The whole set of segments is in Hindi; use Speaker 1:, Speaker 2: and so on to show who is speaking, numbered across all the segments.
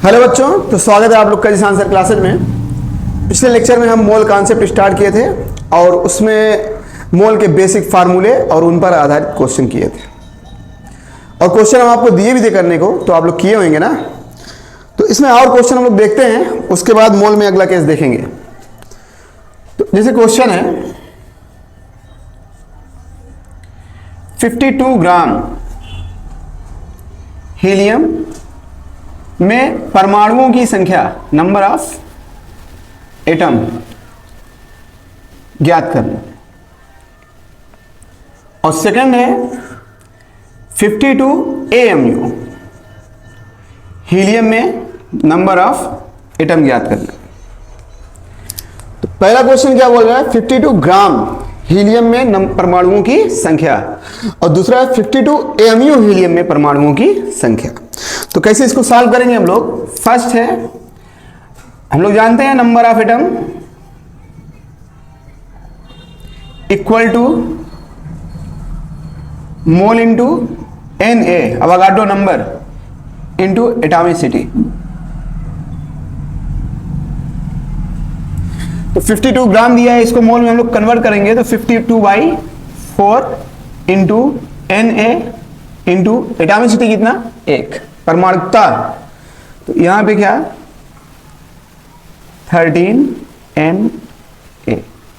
Speaker 1: हेलो बच्चों, तो स्वागत है आप लोग का जिस आंसर क्लासेज में। पिछले लेक्चर में हम मोल कॉन्सेप्ट स्टार्ट किए थे और उसमें मोल के बेसिक फार्मूले और उन पर आधारित क्वेश्चन किए थे। और क्वेश्चन हम आपको दिए भी थे करने को, तो आप लोग किए होंगे ना। तो इसमें और क्वेश्चन हम लोग देखते हैं, उसके बाद मोल में अगला केस देखेंगे। तो जैसे क्वेश्चन है 52 ग्राम हीलियम में परमाणुओं की संख्या, नंबर ऑफ एटम ज्ञात करना। और सेकंड है 52 AMU, हीलियम में नंबर ऑफ एटम ज्ञात करना। तो पहला क्वेश्चन क्या बोल रहा है, 52 ग्राम हीलियम में परमाणुओं की संख्या, और दूसरा है 52 AMU हीलियम में परमाणुओं की संख्या। तो कैसे इसको सॉल्व करेंगे हम लोग। फर्स्ट है, हम लोग जानते हैं number of atom equal to mole into Na, Avogadro number into atomicity. तो 52 ग्राम दिया है, इसको मोल में हम लोग कन्वर्ट करेंगे तो 52/4 इंटू Na इंटू एटॉमिसिटी कितना, 1 परमाणुकता। तो यहां पे क्या 13 Na,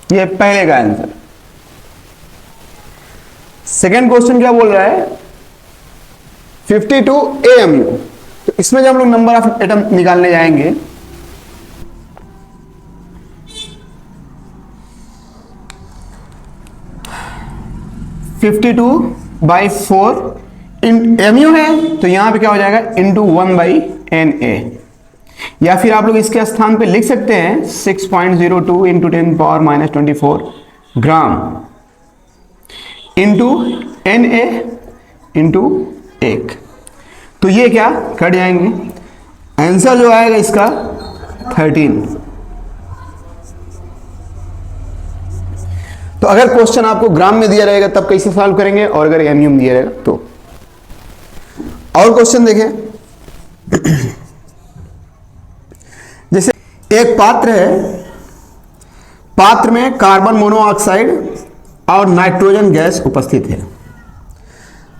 Speaker 1: ये पहले का आंसर। सेकेंड क्वेश्चन क्या बोल रहा है 52 AMU। तो इसमें जब हम लोग नंबर ऑफ एटम निकालने जाएंगे, MU है तो यहां पे क्या हो जाएगा इंटू 1/Na, या फिर आप लोग इसके स्थान पे लिख सकते हैं 6.02 into 10⁻⁻24 gram into Na into 1। तो ये क्या कट जाएंगे, आंसर जो आएगा इसका 13। तो अगर क्वेश्चन आपको ग्राम में दिया रहेगा तब कैसे सॉल्व करेंगे, और अगर एमयू में दिया रहेगा तो। और क्वेश्चन देखें, जैसे एक पात्र है, पात्र में कार्बन मोनोऑक्साइड और नाइट्रोजन गैस उपस्थित है।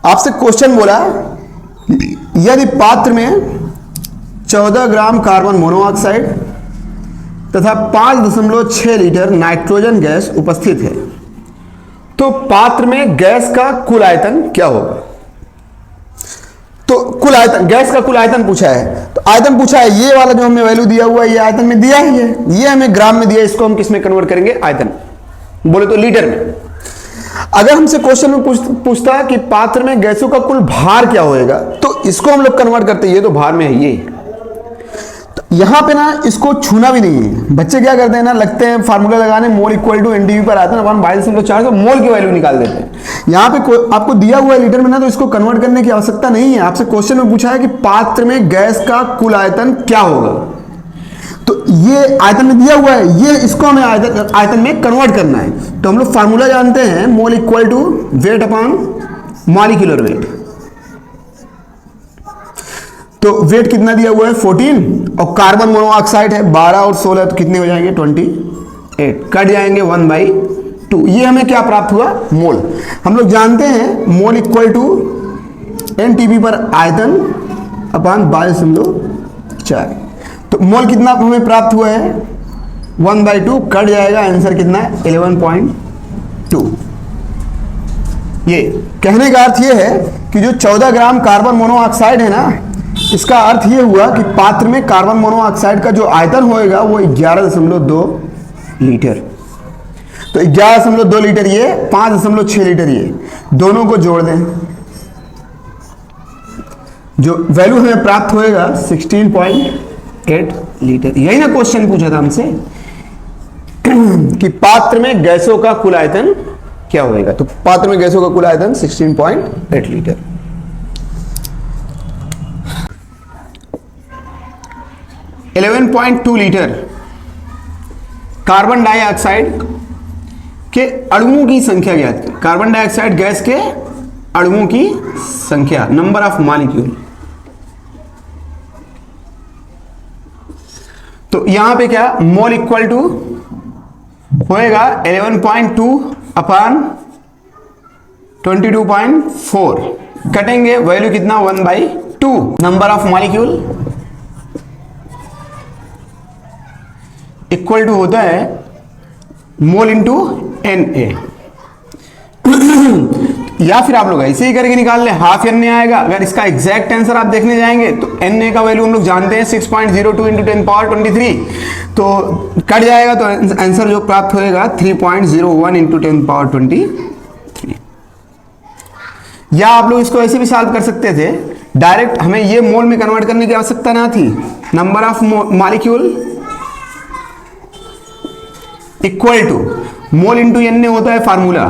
Speaker 1: आपसे क्वेश्चन बोला यदि पात्र में 14 ग्राम कार्बन मोनोऑक्साइड तथा 5.6 लीटर नाइट्रोजन गैस उपस्थित है, तो पात्र में गैस का कुल आयतन क्या होगा। तो कुल आयतन, गैस का कुल आयतन पूछा है, तो आयतन पूछा है, ये वाला जो हमें वैल्यू दिया हुआ है ये आयतन में दिया ही है, ये हमें ग्राम में दिया है, इसको हम किस में कन्वर्ट करेंगे, आयतन बोले तो लीटर में। अगर हमसे क्वेश्चन में पूछता है कि पात्र में गैसों का कुल भार क्या होएगा, तो इसको हम लोग कन्वर्ट करते हैं, ये तो भार में है ये। तो यहां पे ना इसको छूना भी नहीं है। बच्चे क्या करते हैं ना, लगते हैं फार्मूला लगाने, मोल इक्वल टू NdV पर आता है ना 1/22.4, तो मोल की वैल्यू निकाल देते हैं। यहां पे आपको दिया हुआ है लीटर में ना, तो इसको कन्वर्ट करने की आवश्यकता नहीं है। आपसे क्वेश्चन में पूछा है कि पात्र में गैस का कुल आयतन क्या होगा, तो ये आयतन में दिया हुआ है, ये इसको हमें आयतन में कन्वर्ट करना है। तो हम लोग फार्मूला जानते हैं, mole equal to weight upon molecular weight. तो वेट कितना दिया हुआ है 14, और कार्बन मोनोऑक्साइड है 12 और 16, तो कितने हो जाएंगे 28, कट जाएंगे 1/2। ये हमें क्या प्राप्त हुआ, मोल। हम लोग जानते हैं मोल इक्वल टू NTV पर आयतन अपॉन 22.4। तो मोल कितना हमें प्राप्त हुआ है 1/2, कट जाएगा, आंसर कितना है 11.2। ये कहने का अर्थ ये है कि जो 14 ग्राम कार्बन मोनोऑक्साइड है ना, इसका अर्थ ये हुआ कि पात्र में कार्बन मोनोऑक्साइड का जो आयतन होएगा वो 11.2 लीटर। तो 11.2 लीटर ये, 5.6 लीटर ये, दोनों को जोड़ दें, जो वैल्यू हमें प्राप्त होएगा 16.8 लीटर। यही ना क्वेश्चन पूछा था हमसे कि पात्र में गैसों का कुल आयतन क्या होएगा। तो पात्र में गैसों का कुल आयतन 16.8 लीटर। 11.2 लीटर कार्बन डाइऑक्साइड के अणुओं की संख्या ज्ञात की। कार्बन डाइऑक्साइड गैस के अणुओं की संख्या, नंबर ऑफ मॉलिक्यूल। तो यहां पे क्या मोल इक्वल टू होएगा 11.2 अपान 22.4, कटेंगे वैल्यू कितना 1/2। Number of molecule equal to होता है मोल इंटू Na। या फिर आप लोग ऐसे ही करके निकाल ले, हाफ Na आएगा। अगर इसका एग्जैक्ट आंसर आप देखने जाएंगे तो Na का वैल्यू हम लोग जानते हैं 6.02 इंटू 10⁻23, तो कट जाएगा तो आंसर जो प्राप्त होएगा 3.01 इंटू 10⁻23। या आप लोग इसको ऐसे भी सॉल्व कर सकते थे डायरेक्ट, हमें ये मोल में कन्वर्ट करने की आवश्यकता ना थी। Number of molecule equal to mole into Na होता है फार्मूला,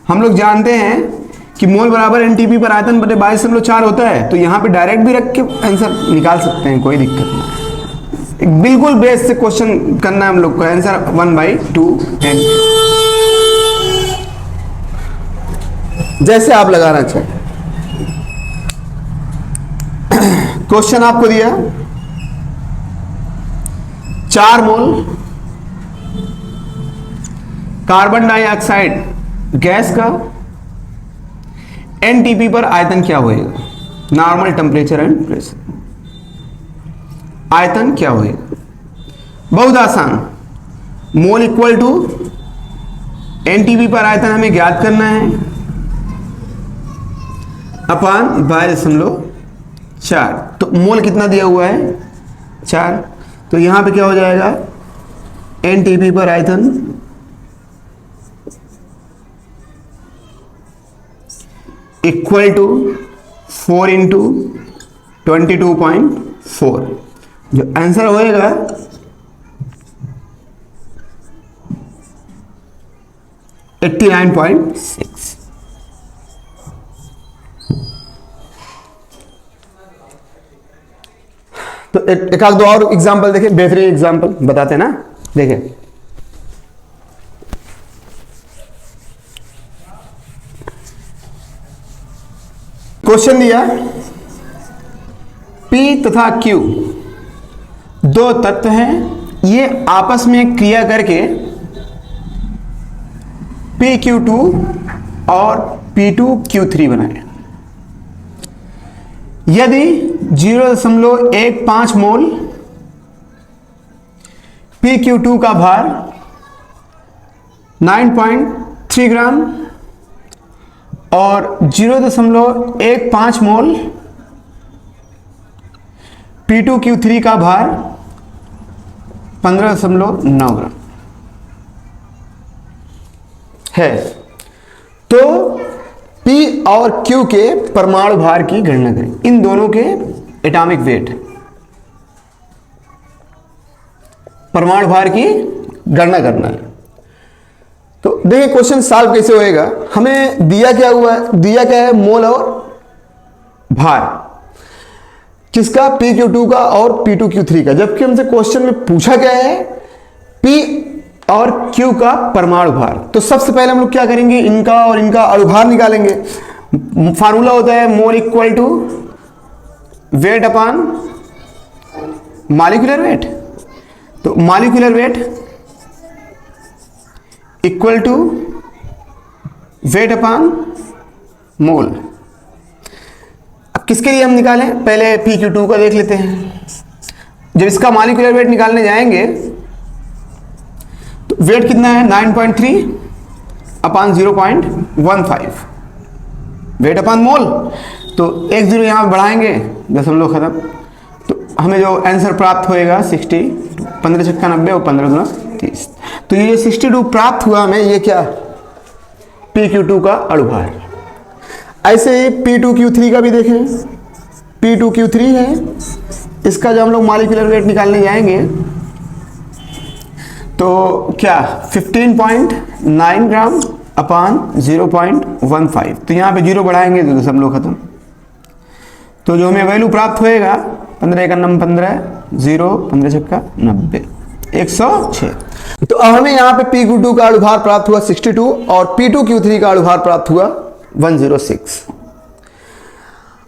Speaker 1: हम लोग जानते हैं कि मोल बराबर एनटीपी पर आयतन बटे 22.4 होता है, तो यहां पे डायरेक्ट भी रख के आंसर निकाल सकते हैं, कोई दिक्कत नहीं। बिल्कुल बेस से क्वेश्चन करना है हम लोग को, आंसर 1/2 n, जैसे आप लगाना चाहें। क्वेश्चन आपको दिया 4 मोल कार्बन डाइऑक्साइड गैस का एनटीपी पर आयतन क्या होएगा, नॉर्मल टेम्परेचर एंड प्रेशर, आयतन क्या होएगा। बहुत आसान, मोल इक्वल टू एनटीपी पर आयतन हमें ज्ञात करना है अपान 22.4, तो मोल कितना दिया हुआ है 4, तो यहां पे क्या हो जाएगा एनटीपी पर आयतन इक्वल टू 4 इंटू 22.4, जो आंसर होएगा 89.6। तो एक आध दो और एग्जांपल देखें, बेहतरीन एग्जांपल बताते हैं ना, देखें। क्वेश्चन दिया P तथा Q दो तत्व हैं, ये आपस में क्रिया करके PQ2 और P2Q3 बनाए। यदि 0.15 मोल PQ2 का भार 9.3 ग्राम और 0.15 मोल P2Q3 का भार 15.9 ग्राम है, तो P और Q के परमाणु भार की गणना करें। इन दोनों के एटॉमिक वेट, परमाणु भार की गणना करना है। तो देखिए क्वेश्चन सॉल्व कैसे होएगा। हमें दिया क्या हुआ है, दिया क्या है मोल और भार किसका, PQ2 का और P2Q3 का, जबकि हमसे क्वेश्चन में पूछा क्या है P और Q का परमाणु भार। तो सबसे पहले हम लोग क्या करेंगे, इनका और इनका अणुभार निकालेंगे। फार्मूला होता है mole equal to weight upon molecular weight, तो molecular weight equal to weight upon mole. अब किसके लिए हम निकालें, पहले PQ2 का देख लेते हैं। जब इसका मॉलिक्यूलर वेट निकालने जाएंगे तो वेट कितना है 9.3 अपान 0.15 वेट अपान मोल, तो एक जीरो यहां पर बढ़ाएंगे, दशमलव खत्म, तो हमें जो आंसर प्राप्त होएगा 62, 15 छक्का 90 और 15 दूना 30। तो ये 62 प्राप्त हुआ हमें, ये क्या PQ2 का अणुभार। ऐसे ही P2Q3 का भी देखें, P2Q3 है, इसका जब हम लोग मॉलिक्यूलर वेट निकालने जाएंगे तो क्या 15.9 ग्राम अपान 0.15, तो यहाँ पे जीरो बढ़ाएंगे तो दशमलव खत्म, तो जो हमें वैल्यू प्राप्त होएगा 15 का नंबर 15 0 15 छक्का 90 106। तो अब हमें यहाँ पे PQ2 का अणुभार प्राप्त हुआ 62 और P2Q3 का अणुभार प्राप्त हुआ 106।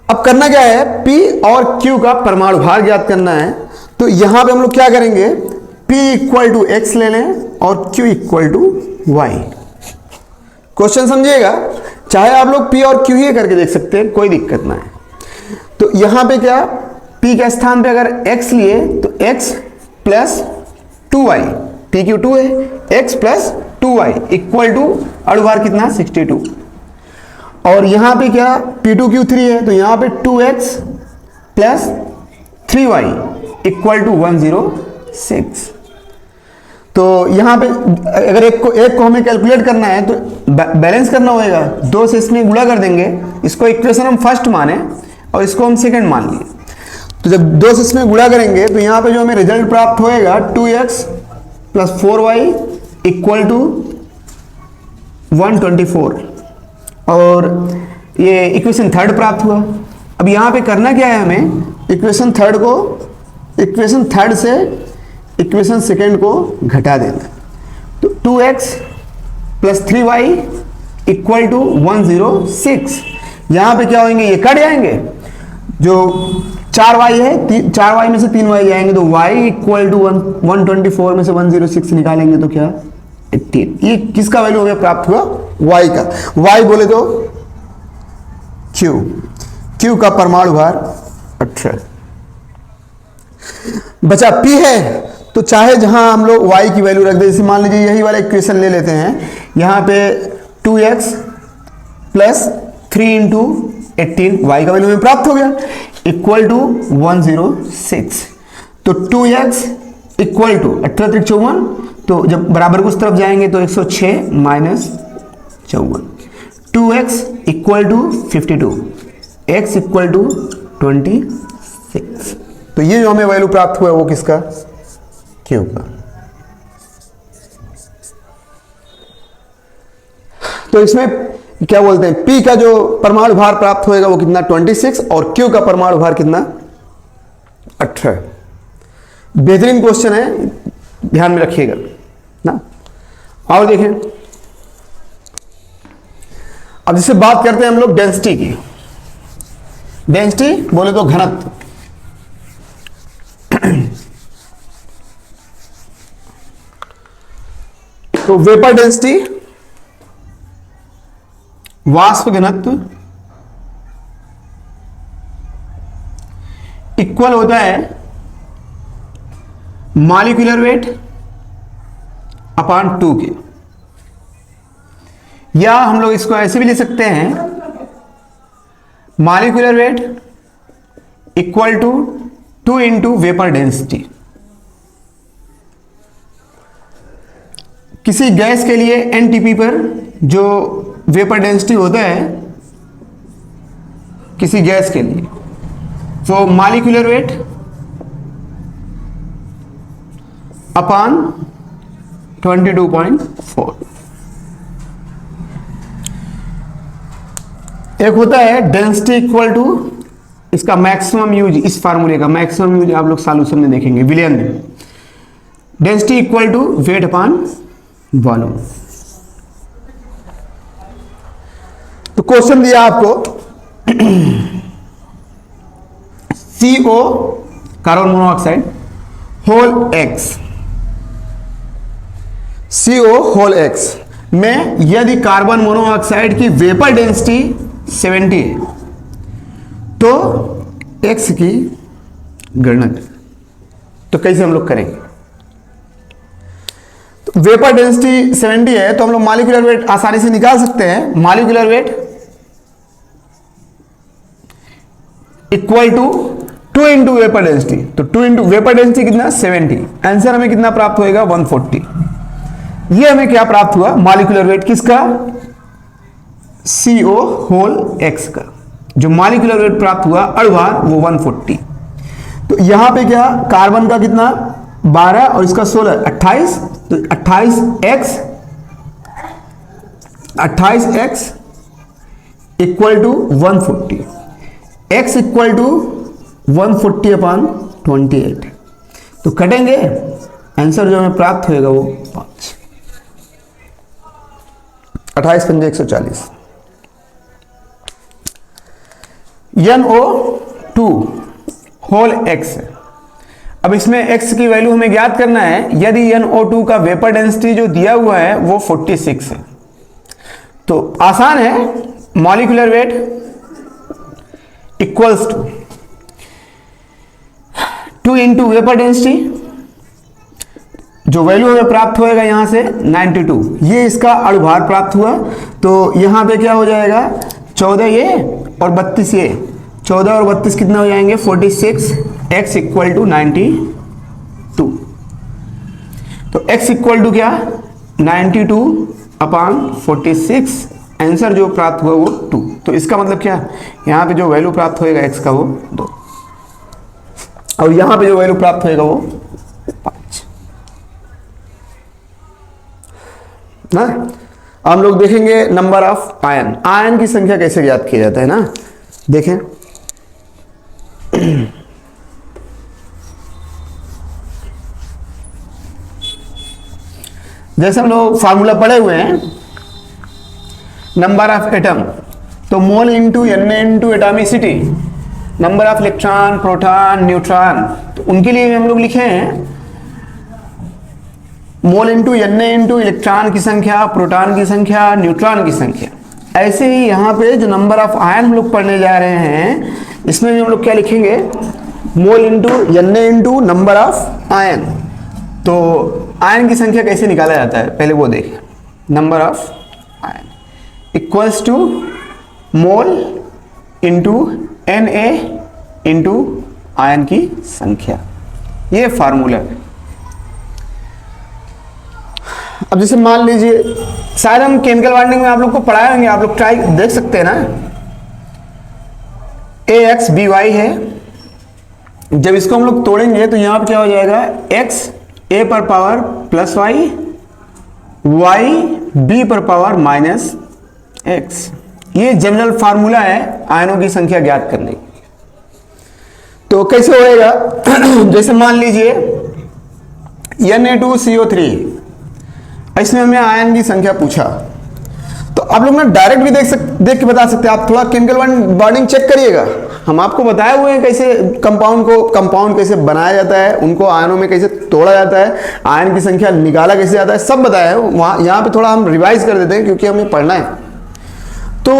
Speaker 1: अब करना क्या है, P और Q का परमाणु भार ज्ञात करना है। तो यहां पे हम लोग क्या करेंगे, P इक्वल टू एक्स ले लें और Q equal to y. Question समझिएगा, चाहे आप लोग P और Q ही करके देख सकते हैं, कोई दिक्कत ना है। तो यहां पे क्या, P के स्थान पे अगर x लिए तो x प्लस 2y, PQ2 है, x plus 2y equal to अड़ुभार कितना 62। और यहां पे क्या P2Q3 है, तो यहां पे 2x plus 3y equal to 106। तो यहां पे अगर एक को हमें कैलकुलेट करना है तो बैलेंस करना होगा, दो से इसमें गुणा कर देंगे, इसको इक्वेशन हम फर्स्ट माने और इसको हम सेकंड मान लिए। तो जब दो से इसमें गुणा करेंगे तो यहां पे जो हमें रिजल्ट प्राप्त होएगा 2x plus 4y equal to 124, और ये इक्वेशन थर्ड प्राप्त हुआ। अब यहां पे करना क्या है, हमें इक्वेशन थर्ड से इक्वेशन सेकेंड को घटा देना। तो 2x plus 3y equal to 106, यहां पे क्या होंगे, ये कट जाएंगे, जो 4y है 4y में से 3y जाएंगे, तो y इक्वल टू 124 में से 106 निकालेंगे तो क्या 18। ये किसका वैल्यू हमें प्राप्त हुआ, y का। y बोले तो q का परमाणु भार 18। बचा p है, तो चाहे जहां हम लोग y की वैल्यू रख दे, जैसे मान लीजिए यही वाला इक्वेशन ले लेते हैं, यहां पे 2x प्लस 3 इंटू 18, y का वैल्यू हमें प्राप्त हो गया इक्वल टू 106। तो 2x इक्वल टू 18 × 54, तो जब बराबर को उस तरफ जाएंगे तो 106 minus 54, 2x equal to 52, x equal to 26। तो ये जो हमें वैल्यू प्राप्त हुआ वो किसका, Q का। तो इसमें क्या बोलते हैं, P का जो परमाणु भार प्राप्त होएगा वो कितना 26, और Q का परमाणु भार कितना 18। बेहतरीन क्वेश्चन है, ध्यान में रखिएगा ना। और देखें, अब जिससे बात करते हैं हम लोग डेंसिटी की। डेंसिटी बोले तो घनत्व। तो वेपर डेंसिटी, वाष्प घनत्व इक्वल होता है मॉलिक्यूलर वेट अपॉन 2 के, या हम लोग इसको ऐसे भी ले सकते हैं, molecular weight equal to 2 into vapour density. किसी गैस के लिए एनटीपी पर जो वेपर डेंसिटी होता है किसी गैस के लिए, तो मॉलिक्यूलर वेट अपॉन 22.4। एक होता है डेंसिटी इक्वल टू, इसका मैक्सिमम यूज, इस फार्मूले का मैक्सिमम यूज आप लोग सॉल्यूशन में देखेंगे, विलियन में। Density equal to weight upon volume. तो क्वेश्चन दिया आपको CO carbon monoxide whole X, CO whole X में यदि कार्बन मोनोऑक्साइड की वेपर डेंसिटी 70 है तो X की गणना करें। तो कैसे हम लोग करेंगे, तो वेपर डेंसिटी 70 है तो हम लोग मॉलिक्यूलर वेट आसानी से निकाल सकते हैं। Molecular weight equal to 2 into vapour density, तो 2 इंटू वेपर डेंसिटी कितना 70, आंसर हमें कितना प्राप्त होएगा 140। ये हमें क्या प्राप्त हुआ, मॉलिक्यूलर वेट किसका, CO होल X का। जो मॉलिक्यूलर वेट प्राप्त हुआ अणुभार वो 140। तो यहां पे क्या, कार्बन का कितना 12 और इसका 16 28, तो 28x equal to 140, x equal to 140 upon 28। तो कटेंगे, आंसर जो हमें प्राप्त होएगा वो 5, 28 पंजे 140। NO2 होल X है।
Speaker 2: अब इसमें x की वैल्यू हमें ज्ञात करना है। यदि NO2 का वेपर डेंसिटी जो दिया हुआ है वो 46 है, तो आसान है, molecular weight equals to 2 into vapour density, जो वैल्यू हमें प्राप्त होएगा यहां से 92, ये इसका अणुभार प्राप्त हुआ। तो यहां पे क्या हो जाएगा, 14 ये और 32 ये, 14 और 32 कितना हो जाएंगे 46, x इक्वल टू 92। तो x इक्वल टू क्या 92/46, आंसर जो प्राप्त हुआ वो 2। तो इसका मतलब क्या, यहां पे जो वैल्यू प्राप्त होएगा x का वो 2 और यहां पे जो वैल्यू प्राप्त होएगा वो 5 ना। हम लोग देखेंगे नंबर ऑफ आयन, आयन की संख्या कैसे ज्ञात किया जाता है ना, देखें। जैसे हम लोग फार्मूला पढ़े हुए हैं नंबर ऑफ एटम, तो mole into n into atomicity, number of electron, proton, neutron, तो उनके लिए हम लोग लिखे हैं mole into n into electron की संख्या, प्रोटॉन की संख्या, न्यूट्रॉन की संख्या। ऐसे ही यहाँ पे जो नंबर ऑफ आयन हम लोग पढ़ने जा रहे हैं, इसमें भी हम लोग क्या लिखेंगे, mole into n into number of ion. तो आयन की संख्या कैसे निकाला जाता है पहले वो देखें। Number of ion equals to mole into n a into ion की संख्या, ये फार्मूला है। अब जैसे मान लीजिए, शायद हम केमिकल बॉन्डिंग में आप लोग को पढ़ाए होंगे, आप लोग ट्राई देख सकते हैं ना, AXBY है, जब इसको हम लोग तोड़ेंगे तो यहां पर क्या हो जाएगा, x a पर power plus y, y b पर पावर माइनस x। ये जनरल फार्मूला है आयनों की संख्या ज्ञात करने की। तो कैसे होएगा जैसे मान लीजिए Na2CO3, इसमें हमें आयन की संख्या पूछा, तो आप लोग ना डायरेक्ट भी देख के बता सकते हैं। आप थोड़ा केमिकल बॉन्डिंग चेक करिएगा, हम आपको बताए हुए हैं कैसे कंपाउंड कैसे बनाया जाता है, उनको आयनों में कैसे तोड़ा जाता है, आयन की संख्या निकाला कैसे जाता है, सब बताया है वहाँ। यहाँ पे थोड़ा हम रिवाइज कर देते हैं क्योंकि हमें पढ़ना है। तो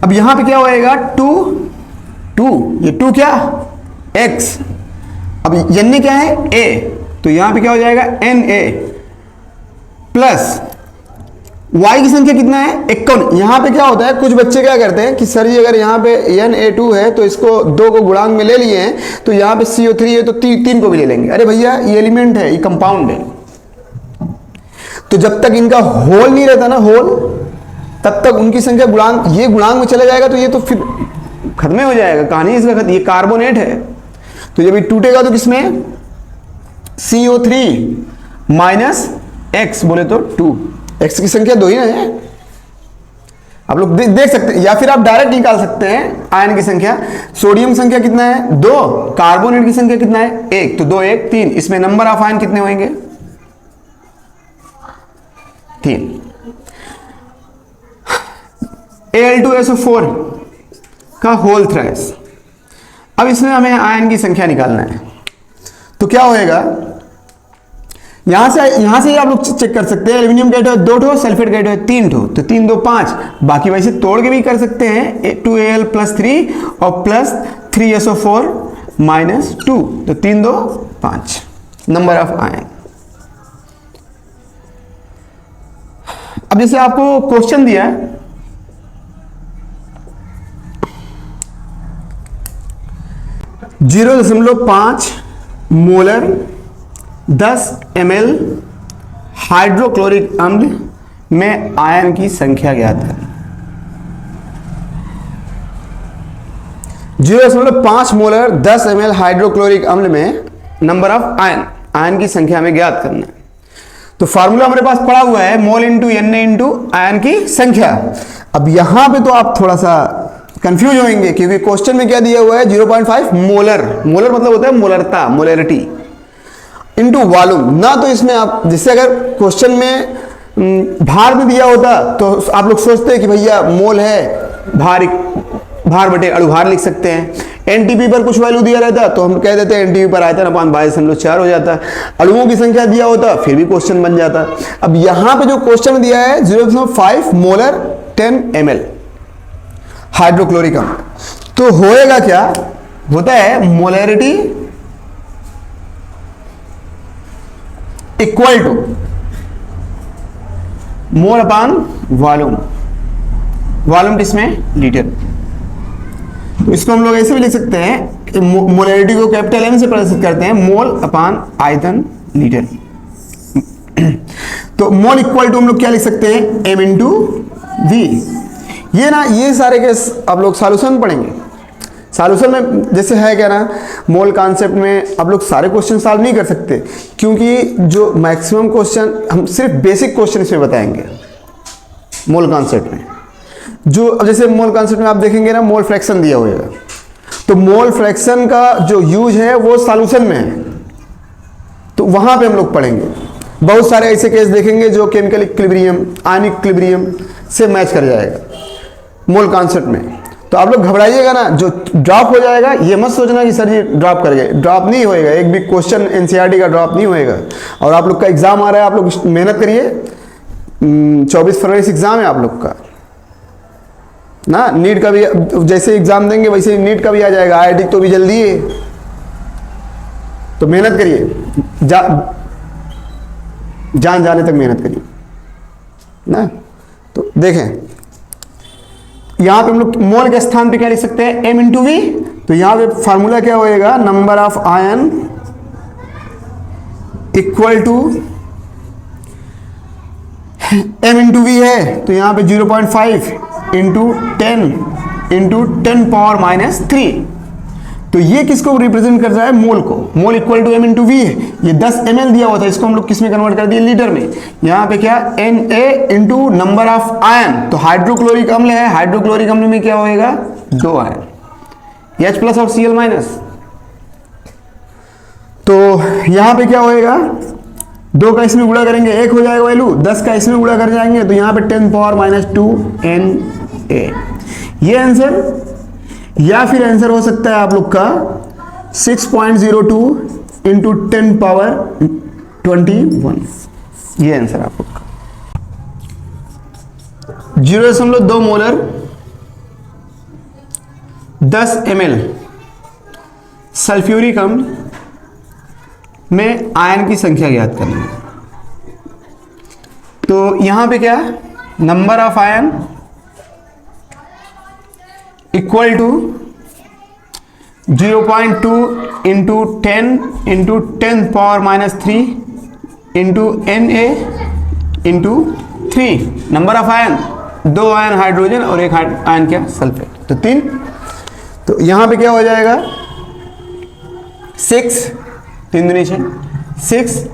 Speaker 2: अब यहाँ पे क्या होएगा, 2 ये 2 क्या x, अब n क्या है a, तो यहाँ पे क्या हो जाएगा Na प्लस y की संख्या कितना है 51। यहां पे क्या होता है, कुछ बच्चे क्या करते हैं कि सर जी अगर यहाँ पे Na2 है तो इसको 2 को गुणांक में ले लिए हैं, तो यहाँ पे CO3 है तो 3 को भी ले लेंगे। अरे भैया ये एलिमेंट है, ये कंपाउंड है, तो जब तक इनका होल नहीं रहता ना, होल, तब तक उनकी संख्या गुणांक, ये गुणांक में चला जाएगा तो ये तो फिर खत्म हो जाएगा कहानी इसका खत्म। ये कार्बोनेट है, तो जब ये टूटेगा तो किसमें CO3 माइनस x बोले तो 2, x की संख्या 2 ही ना है। आप लोग देख सकते हैं, या फिर आप डायरेक्ट निकाल सकते हैं आयन की संख्या। सोडियम संख्या कितना है 2, कार्बोनेट की संख्या कितना है 1, तो 2 1 3, इसमें नंबर ऑफ आयन कितने होंगे 3। Al2SO4 का होल थ्राइस। अब इसमें हमें आयन की संख्या निकालना है, तो क्या होएगा, यहां से ही आप लोग चेक कर सकते हैं। एल्यूमिनियम का एटम है 2 ठो, सल्फेट का एटम है 3 ठो, तो 3 2 5, बाकी वैसे तोड़ के भी कर सकते हैं, 2Al प्लस 3 और प्लस 3SO4 माइनस 2, तो 3 2 5 नंबर ऑफ आयन। अब जैसे आपको क्वेश्चन दिया है, जीरो 0.5 मोलर 10 ml हाइड्रोक्लोरिक अम्ल में आयन की संख्या ज्ञात है। 0.5 मोलर 10 ml हाइड्रोक्लोरिक अम्ल में नंबर ऑफ आयन की संख्या हमें ज्ञात करना है। तो फार्मूला हमारे पास पड़ा हुआ है mole into n into ion की संख्या। अब यहां पे तो आप थोड़ा सा कंफ्यूज होंगे क्योंकि क्वेश्चन में क्या दिया हुआ है 0.5 मोलर, मोलर मतलब होता है मोलरता, मोलरिटी इंटू वॉल्यूम ना। तो इसमें आप जिससे अगर क्वेश्चन में भार में दिया होता तो आप लोग सोचते हैं कि भैया मोल है, भार बटे अणुभार लिख सकते हैं। एनटीपी पर कुछ वैल्यू दिया रहता तो हम कह देते एनटीपी पर आयतन अपान 22.4 हो जाता। अणुओं की संख्या दिया होता फिर भी क्वेश्चन बन जाता। अब यहां पे जो क्वेश्चन दिया है 0.5 मोलर 10 ml हाइड्रोक्लोरिक अम्ल, तो होएगा क्या, होता है molarity equal to mole upon volume, volume किसमें, लीटर। तो इसको हम लोग ऐसे भी लिख सकते हैं कि मोलैरिटी को कैपिटल एम से प्रदर्शित करते हैं, मोल अपान आयतन लीटर। तो मोल इक्वल टू हम लोग क्या लिख सकते हैं, एम इंटू वी। ये ना, ये सारे केस आप लोग सॉल्यूशन पढ़ेंगे। सॉल्यूशन में जैसे है क्या ना, मोल कॉन्सेप्ट में आप लोग सारे क्वेश्चन सॉल्व नहीं कर सकते, क्योंकि जो मैक्सिमम क्वेश्चन हम सिर्फ बेसिक क्वेश्चन इसमें बताएंगे मोल कॉन्सेप्ट में। जो अब जैसे मोल कॉन्सेप्ट में आप देखेंगे ना, मोल फ्रैक्शन दिया होगा, तो मोल फ्रैक्शन का जो यूज है वो सॉल्यूशन में है, तो वहां पे हम लोग पढ़ेंगे। बहुत सारे ऐसे केस देखेंगे जो केमिकल इक्विलिब्रियम, आयनिक इक्विलिब्रियम से मैच कर जाएगा मोल कॉन्सेप्ट में। तो आप लोग घबराइएगा ना, जो ड्रॉप हो जाएगा ये मत सोचना कि सर जी ड्रॉप कर गए, ड्रॉप नहीं होएगा, एक भी क्वेश्चन एनसीईआरटी का ड्रॉप नहीं होएगा। और आप लोग का एग्जाम आ रहा है, आप लोग मेहनत करिए, 24 फरवरी से एग्जाम है आप लोग का ना। नीट का भी जैसे एग्जाम देंगे वैसे नीट का भी आ जाएगा, आईआईटी तो भी जल्दी है, तो मेहनत करिए, जान जाने तक मेहनत करिए ना। तो देखें यहां पे हम लोग मोल के स्थान पे क्या लिख सकते हैं, एम इंटू वी। तो यहां पे फार्मूला क्या होएगा, number of ion equal to m into v है, तो यहां पे 0.5 इंटू 10 इंटू 10 पावर माइनस 3। तो ये किसको रिप्रेजेंट कर रहा है, मोल को। Mole equal to m into v है, ये 10 ml दिया हुआ था, इसको हम लोग किस में कन्वर्ट कर दिए, लीटर में। यहाँ पे क्या, Na into number of ion, तो हाइड्रोक्लोरिक अम्ल है, हाइड्रोक्लोरिक अम्ल में क्या होएगा, 2 आयन, H प्लस और Cl माइनस। तो यहाँ पे क्या होएगा, 2 का इसमें गुणा करेंगे 1 हो जाएगा वैल्यू, 10 का इसमें गुणा कर जाएंगे तो यहाँ पे 10 पावर माइनस 2 Na। ये आंसर, या फिर आंसर हो सकता है आप लोग का 6.02 इंटू 10 पावर 21, ये आंसर आप लोग का। 0.2 मोलर 10 ml सल्फ्यूरिक अम्ल में आयन की संख्या ज्ञात करनी है। तो यहां पे क्या, number of ion equal to 0.2 into 10 into 10 power minus 3 into Na into 3। Number of ion, 2 ion hydrogen और 1 आयन क्या, सल्फेट, तो 3। तो यहां पे क्या हो जाएगा, 6, 3 दूनी 6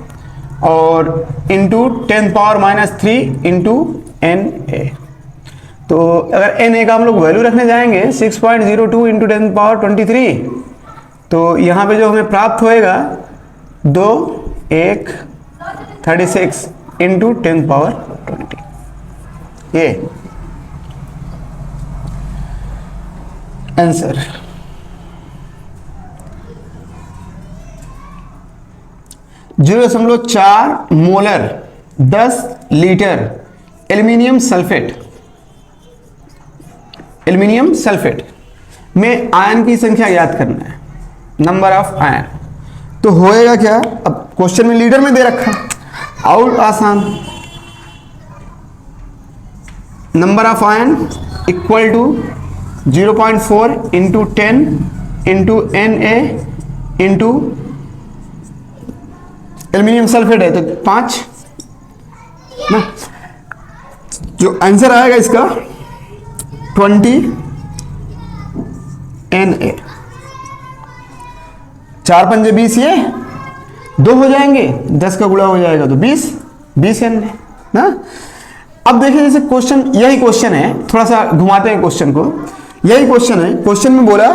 Speaker 2: और into 10 power minus 3 into Na। तो अगर Na का हम लोग वैल्यू रखने जाएंगे 6.02 इंटू 10 पावर 23, तो यहाँ पे जो हमें प्राप्त होएगा 2, 1, 36 इंटू 10 पावर 20, ये answer. .4 molar 10 litre aluminium sulphate, aluminium sulphate में आयन की संख्या ज्ञात करना है, नंबर ऑफ आयन। तो होएगा क्या, अब क्वेश्चन में लीटर में दे रखा, और आसान, number of ion equal to 0.4 into 10 into Na into aluminium sulphate है तो 5 ना। जो आंसर आएगा इसका 20 Na, 4 पंजे 20, ये 2 हो जाएंगे, 10 का गुणा हो जाएगा तो 20 Na ना। अब देखिए जैसे क्वेश्चन, यही क्वेश्चन है, थोड़ा सा घुमाते हैं क्वेश्चन को, यही क्वेश्चन है। क्वेश्चन में बोला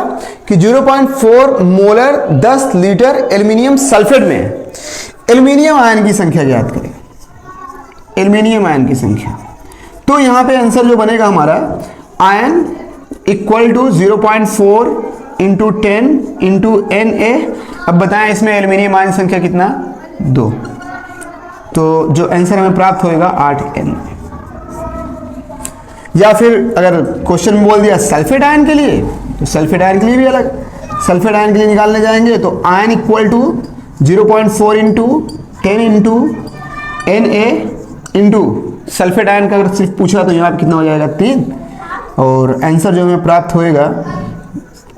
Speaker 2: कि 0.4 मोलर 10 लीटर एल्यूमिनियम सल्फेट में एल्यूमिनियम आयन की संख्या ज्ञात करें, एल्यूमिनियम आयन की संख्या। तो यहां पे आंसर जो बनेगा हमारा, ion equal to 0.4 into 10 into Na। अब बताएं इसमें एल्यूमिनियम आयन संख्या कितना, 2। तो जो आंसर हमें प्राप्त होएगा 8Na। या फिर अगर क्वेश्चन में बोल दिया सल्फेट आयन के लिए, तो सल्फेट आयन के लिए भी अलग, सल्फेट आयन के लिए निकालने जाएंगे तो ion equal to 0.4 into 10 into Na into sulphate ion का अगर सिर्फ पूछा तो यहाँ पे कितना हो जाएगा 3, और आंसर जो हमें प्राप्त होएगा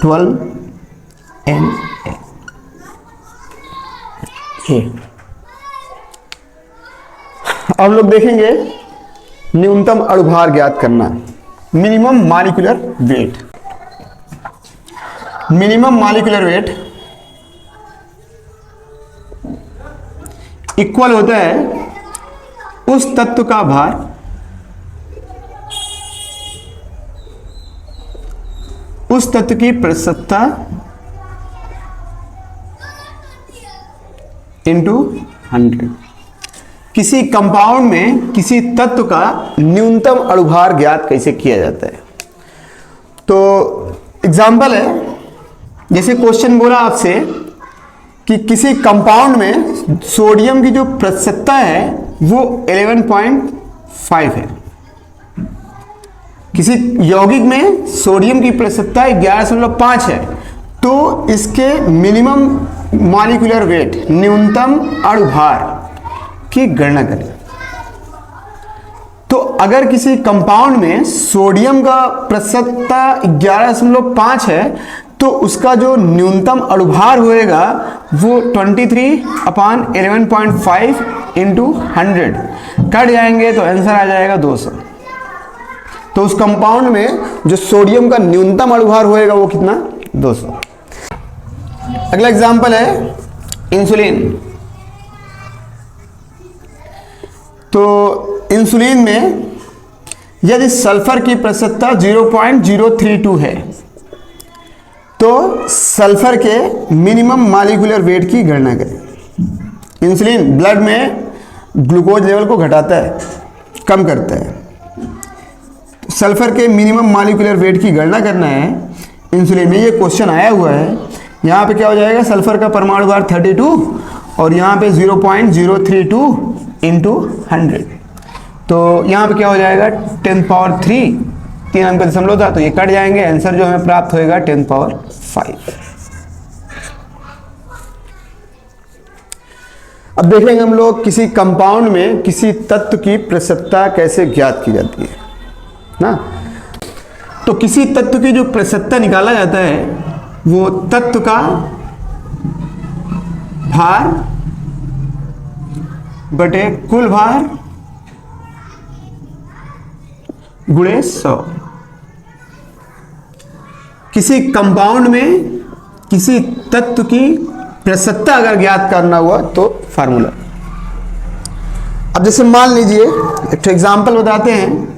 Speaker 2: 12Na। अब लोग देखेंगे न्यूनतम अणुभार ज्ञात करना, minimum molecular weight. Minimum molecular weight equal होता है उस तत्व का भार उस तत्व की प्रतिशतता इंटू 100। किसी कंपाउंड में किसी तत्व का न्यूनतम अणुभार ज्ञात कैसे किया जाता है। तो एग्जाम्पल है, जैसे क्वेश्चन बोला आपसे कि किसी कंपाउंड में सोडियम की जो प्रतिशतता है वो 11.5 है, किसी यौगिक में सोडियम की प्रतिशतता 11.5 है, तो इसके मिनिमम मॉलिक्यूलर वेट, न्यूनतम अणुभार की गणना करें। तो अगर किसी कंपाउंड में सोडियम का प्रतिशतता 11.5 है तो उसका जो न्यूनतम अणुभार होएगा वो 23/11.5 इंटू 100 कट जाएंगे तो आंसर आ जाएगा 200। तो उस कंपाउंड में जो सोडियम का न्यूनतम अणुभार होएगा वो कितना, 200। अगला एग्जांपल है इंसुलिन। तो इंसुलिन में यदि सल्फर की प्रतिशतता 0.032 है तो सल्फर के मिनिमम मॉलिक्यूलर वेट की गणना करें। इंसुलिन ब्लड में ग्लूकोज लेवल को घटाता है, कम करता है। सल्फर के मिनिमम मॉलिक्यूलर वेट की गणना करना है इंसुलिन में, ये क्वेश्चन आया हुआ है। यहाँ पे क्या हो जाएगा, सल्फर का परमाणु भार 32 और यहाँ पे 0.032 इंटू 100, तो यहाँ पे क्या हो जाएगा 10⁻3, 3 अंक का दशमलव था तो ये कट जाएंगे, आंसर जो हमें प्राप्त होएगा 10⁵। अब देख लेंगे हम लोग किसी कंपाउंड में किसी तत्व की प्रतिशतता कैसे ज्ञात की जाती है ना। तो किसी तत्व की जो प्रतिशतता निकाला जाता है वो तत्व का भार बटे कुल भार गुणे 100। किसी कंपाउंड में किसी तत्व की प्रतिशतता अगर ज्ञात करना हुआ तो फार्मूला। अब जैसे मान लीजिए एक एग्जांपल बताते हैं,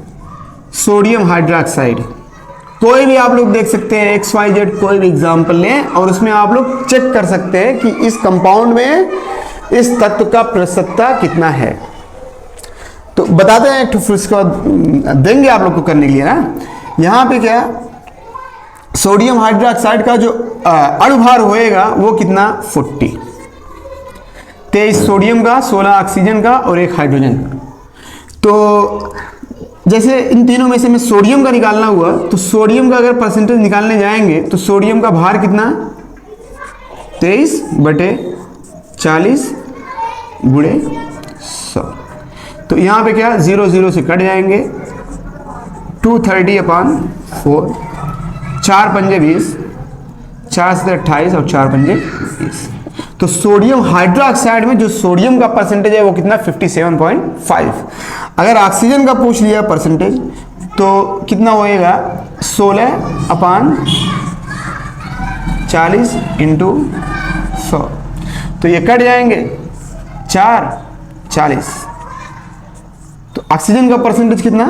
Speaker 2: सोडियम हाइड्रोक्साइड। कोई भी आप लोग देख सकते हैं XYZ कोई भी एग्जांपल लें और उसमें आप लोग चेक कर सकते हैं कि इस कंपाउंड में इस तत्व का प्रतिशतता कितना है। तो बताते हैं, फिर उसके बाद देंगे आप लोग को करने के लिए ना। यहाँ पे क्या सोडियम हाइड्रोक्साइड का जो अणुभार होएगा वो कितना 40, 23 सोडियम का, 16 ऑक्सीजन का और 1 हाइड्रोजन का। तो जैसे इन तीनों में से हमें सोडियम का निकालना हुआ तो सोडियम का अगर परसेंटेज निकालने जाएंगे तो सोडियम का भार कितना 23/40 गुणे 100। तो यहाँ पे क्या 0 0 से कट जाएंगे, 230/4, 4 पंजे 20, 4 से 28 और 4 पंजे 20। तो सोडियम हाइड्रोक्साइड में जो सोडियम का परसेंटेज है वो कितना 57.5। अगर ऑक्सीजन का पूछ लिया परसेंटेज तो कितना होएगा 16/40 इंटू 100। तो ये कट जाएंगे 4 40। तो ऑक्सीजन का परसेंटेज कितना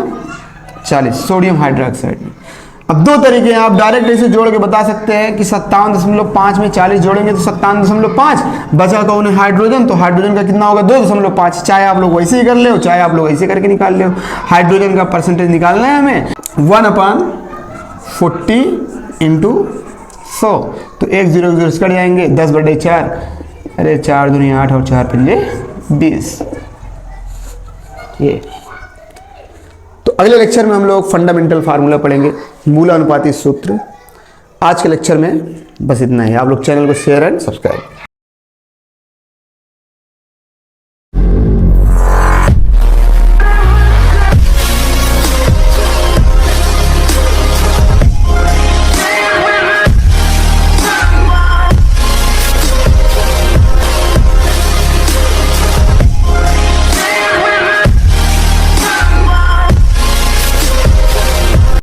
Speaker 2: 40 सोडियम हाइड्रोक्साइड में। अब दो तरीके हैं, आप डायरेक्ट ऐसे जोड़ के बता सकते हैं कि 57.5 में 40 जोड़ेंगे तो 57.5, बचा कौन है हाइड्रोजन, तो हाइड्रोजन का कितना होगा 2.5। चाहे आप लोग वैसे ही कर ले, चाहे आप लोग ऐसे करके निकाल ले। हाइड्रोजन का परसेंटेज निकालना है हमें 1/40 इंटू
Speaker 1: 100, तो 1 0 0 से कट जाएंगे, 10/4, अरे 4 दूनी 8 और 4 पंजे 20। ये तो अगले लेक्चर में हम लोग फंडामेंटल फार्मूला पढ़ेंगे, मूल अनुपाती सूत्र। आज के लेक्चर में बस इतना ही। आप लोग चैनल को शेयर एंड सब्सक्राइब।